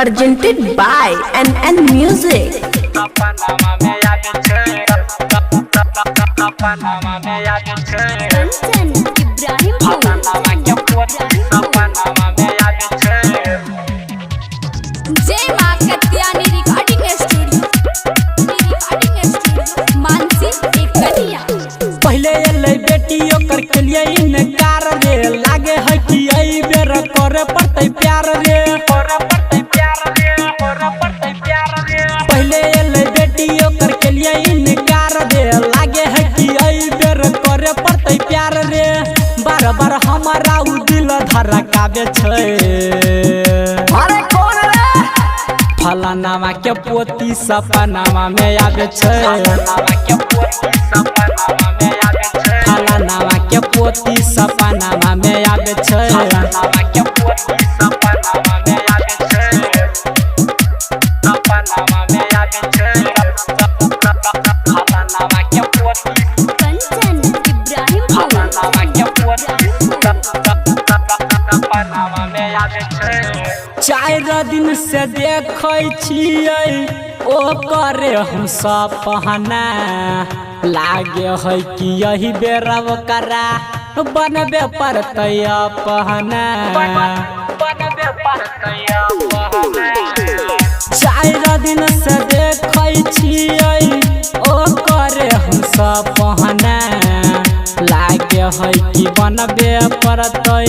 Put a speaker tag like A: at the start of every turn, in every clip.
A: presented by NN Music.
B: जय मां Katyani recording studio Mansi एक कन्या।
C: पहले एलै बेटियों कर के लिए इनकार रे, लागे है कि आई बेर करे पड़ते प्यार रे, पहले एलै बेटियों कर के लिए इनकार रे, लागे है कि आई बेर करे पड़ते प्यार रे, बार बार हमारा उ दिल धड़कावे छै। फलानावा के पोती सपनावा में आवे छै, फलानावा के पोती सपनावा में आवे छै, चार दिन से देखै छियै ओ करे हम सपना, लागे है कि यही बेरा ओकरा बनबे पड़तै अपना, चार दिन से देखै छियै ओ करे हम सपना, लागे है कि बनबे पड़तै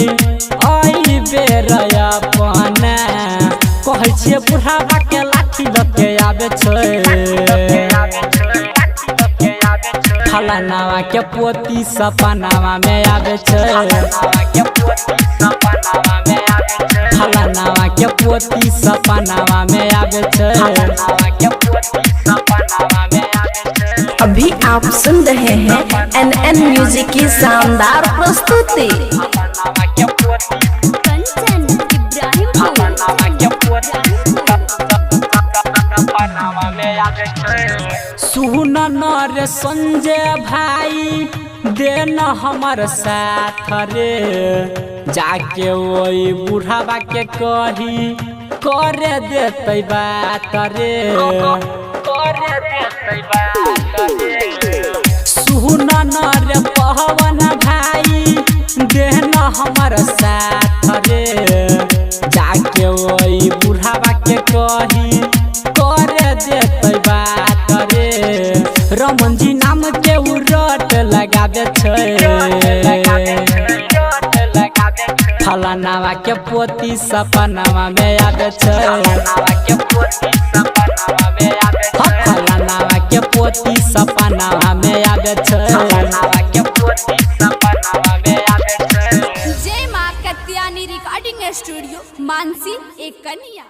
C: आई बेरा अपना, कहै छियै बुढ़ावा के लाठी लके आवे छै, फलानावा के पोती सपनावा में आवे छै, फलानावा के पोती सपनावा में आवे छै।
A: अभी आप सुन रहे हैं NN म्यूजिक की शानदार प्रस्तुति।
C: सुन रे संजय भाई देना हमार साथ रे, जाके वही बुढ़ावा के कही करे देते बात रे, सुन रे पवन भाई देना हमार साथ रे, जाके वही बुढ़ावा के कही करे देते बात रे, रमन जी नाम के उ रट लगावे छै, फलानावा के पोती सपनावा में आवे छै, फलानावा के पोती सपनावा में आवे छै।
B: जय मां कत्यानी रिकॉर्डिंग स्टूडियो मानसी एक कन्या।